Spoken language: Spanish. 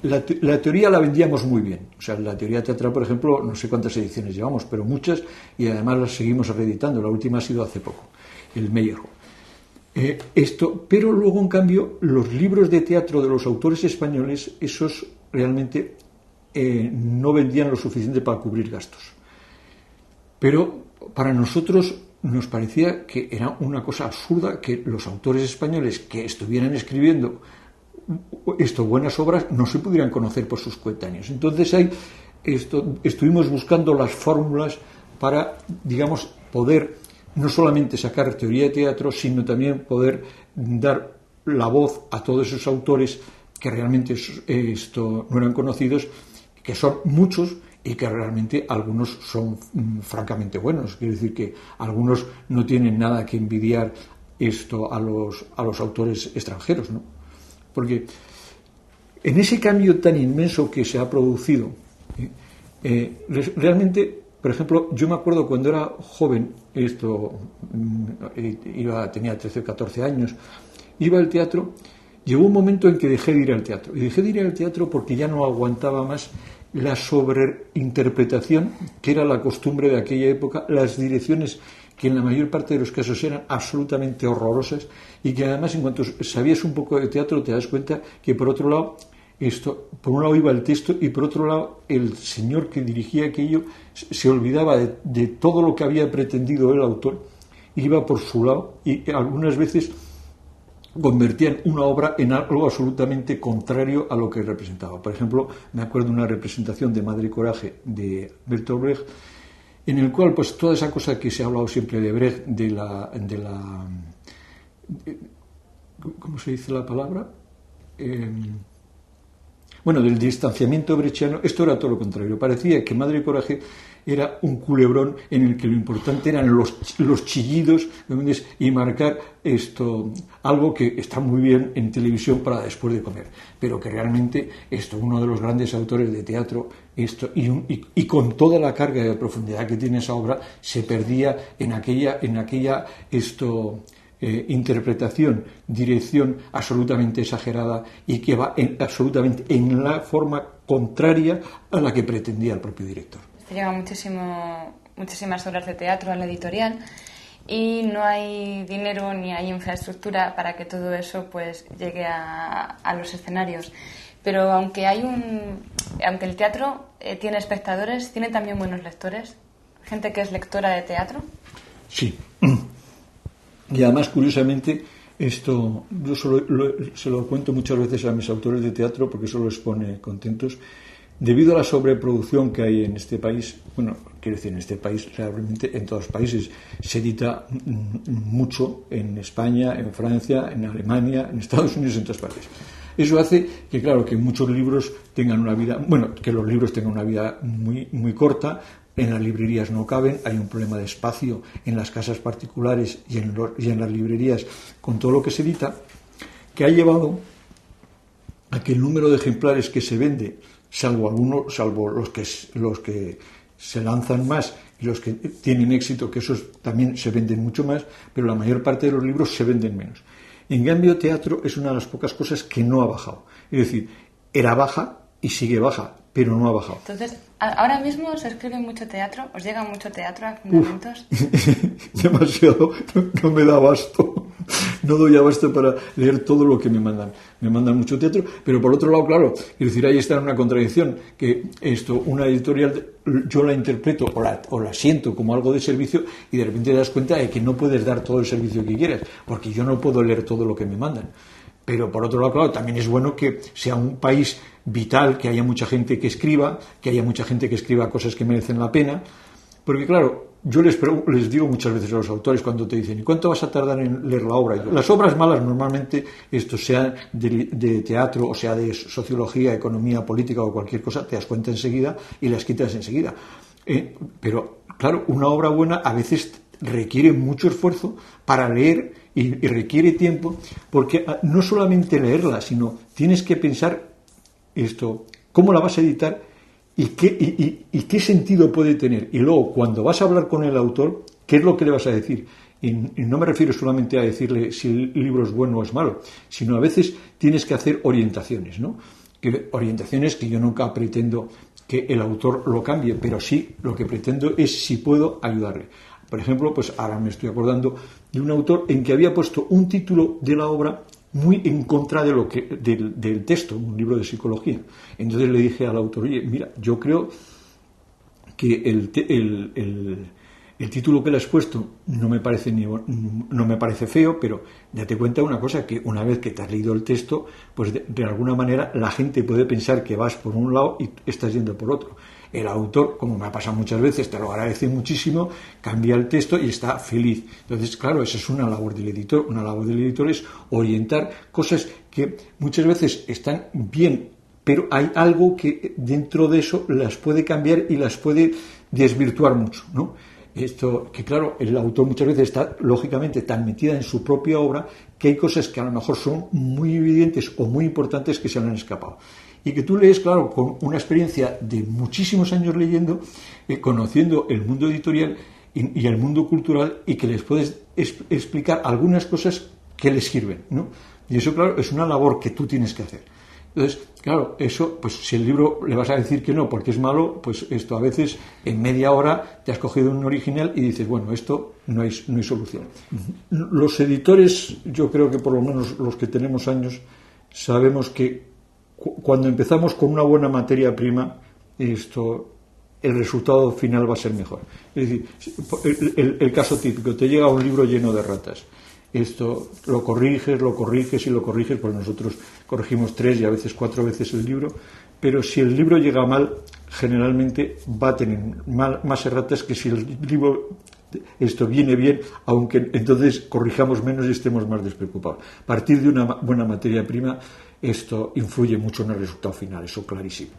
la teoría la vendíamos muy bien. O sea, la teoría teatral, por ejemplo, no sé cuántas ediciones llevamos, pero muchas, y además las seguimos reeditando. La última ha sido hace poco, el Meyerhold. Pero luego, en cambio, los libros de teatro de los autores españoles, esos realmente no vendían lo suficiente para cubrir gastos. Pero para nosotros nos parecía que era una cosa absurda que los autores españoles que estuvieran escribiendo buenas obras no se pudieran conocer por sus coetáneos. Entonces estuvimos buscando las fórmulas para, digamos, poder no solamente sacar teoría de teatro, sino también poder dar la voz a todos esos autores que realmente no eran conocidos, que son muchos y que realmente algunos son francamente buenos. Quiero decir que algunos no tienen nada que envidiar a los autores extranjeros, ¿no? Porque en ese cambio tan inmenso que se ha producido, realmente, por ejemplo, yo me acuerdo cuando era joven, tenía 13 o 14 años, iba al teatro. Llegó un momento en que dejé de ir al teatro. Y dejé de ir al teatro porque ya no aguantaba más la sobreinterpretación, que era la costumbre de aquella época, las direcciones que en la mayor parte de los casos eran absolutamente horrorosas, y que además, en cuanto sabías un poco de teatro, te das cuenta que, por otro lado, por un lado iba el texto, y por otro lado el señor que dirigía aquello se olvidaba de todo lo que había pretendido el autor, iba por su lado, y algunas veces convertían una obra en algo absolutamente contrario a lo que representaba. Por ejemplo, me acuerdo de una representación de Madre Coraje de Bertolt Brecht, en el cual, pues, toda esa cosa que se ha hablado siempre de Brecht, ¿cómo se dice la palabra? Del distanciamiento brechtiano, esto era todo lo contrario. Parecía que Madre Coraje era un culebrón en el que lo importante eran los chillidos, y marcar algo que está muy bien en televisión para después de comer, pero que realmente uno de los grandes autores de teatro, y con toda la carga de profundidad que tiene esa obra, se perdía en aquella interpretación, dirección absolutamente exagerada, y que va absolutamente en la forma contraria a la que pretendía el propio director. Se llevan muchísimas obras de teatro a la editorial y no hay dinero ni hay infraestructura para que todo eso pues llegue a los escenarios. Pero aunque el teatro tiene espectadores, tiene también buenos lectores, gente que es lectora de teatro. Sí. Y además, curiosamente, yo se lo cuento muchas veces a mis autores de teatro, porque eso los pone contentos. Debido a la sobreproducción que hay en este país, quiero decir, en este país, realmente en todos los países, se edita mucho, en España, en Francia, en Alemania, en Estados Unidos, en todas partes. Eso hace que, claro, que muchos libros tengan una vida, que los libros tengan una vida muy, muy corta. En las librerías no caben, hay un problema de espacio en las casas particulares y en las librerías con todo lo que se edita, que ha llevado a que el número de ejemplares que se vende, salvo los que se lanzan más y los que tienen éxito, que esos también se venden mucho más, pero la mayor parte de los libros se venden menos. En cambio, teatro es una de las pocas cosas que no ha bajado. Es decir, era baja y sigue baja, pero no ha bajado. Entonces, ahora mismo se escribe mucho teatro, os llega mucho teatro a fundamentos. Demasiado, no me da abasto. No doy abasto para leer todo lo que me mandan. Me mandan mucho teatro, pero por otro lado, claro, es decir, ahí está una contradicción, que una editorial, yo la interpreto o la siento como algo de servicio, y de repente te das cuenta de que no puedes dar todo el servicio que quieras, porque yo no puedo leer todo lo que me mandan. Pero por otro lado, claro, también es bueno que sea un país vital, que haya mucha gente que escriba cosas que merecen la pena, porque claro, yo les digo muchas veces a los autores, cuando te dicen, ¿y cuánto vas a tardar en leer la obra? Las obras malas normalmente, sea de teatro o sea de sociología, economía, política o cualquier cosa, te das cuenta enseguida y las quitas enseguida. Pero claro, una obra buena a veces requiere mucho esfuerzo para leer y requiere tiempo, porque no solamente leerla, sino tienes que pensar cómo la vas a editar y qué sentido puede tener. Y luego, cuando vas a hablar con el autor, ¿qué es lo que le vas a decir? Y no me refiero solamente a decirle si el libro es bueno o es malo, sino a veces tienes que hacer orientaciones, ¿no? orientaciones que yo nunca pretendo que el autor lo cambie, pero sí lo que pretendo es si puedo ayudarle. Por ejemplo, pues ahora me estoy acordando de un autor en que había puesto un título de la obra muy en contra de del texto, un libro de psicología. Entonces le dije al autor, oye, mira, yo creo que el título que le has puesto no me parece feo, pero date cuenta de una cosa, que una vez que te has leído el texto, pues de alguna manera la gente puede pensar que vas por un lado y estás yendo por otro. El autor, como me ha pasado muchas veces, te lo agradece muchísimo, cambia el texto y está feliz. Entonces, claro, esa es una labor del editor. Una labor del editor es orientar cosas que muchas veces están bien, pero hay algo que dentro de eso las puede cambiar y las puede desvirtuar mucho, ¿no? Esto, que claro, el autor muchas veces está lógicamente tan metida en su propia obra que hay cosas que a lo mejor son muy evidentes o muy importantes que se le han escapado. Y que tú lees, claro, con una experiencia de muchísimos años leyendo, conociendo el mundo editorial y el mundo cultural, y que les puedes explicar algunas cosas que les sirven, ¿no? Y eso, claro, es una labor que tú tienes que hacer. Entonces, claro, eso, pues si el libro le vas a decir que no porque es malo, pues esto a veces en media hora te has cogido un original y dices, bueno, esto no hay solución. Los editores, yo creo que por lo menos los que tenemos años, sabemos que cuando empezamos con una buena materia prima, el resultado final va a ser mejor. Es decir, el caso típico, te llega un libro lleno de ratas. Esto lo corriges, pues nosotros corregimos 3 y a veces 4 veces el libro, pero si el libro llega mal, generalmente va a tener más erratas que si el libro viene bien, aunque entonces corrijamos menos y estemos más despreocupados. Partir de una buena materia prima, esto influye mucho en el resultado final, eso clarísimo.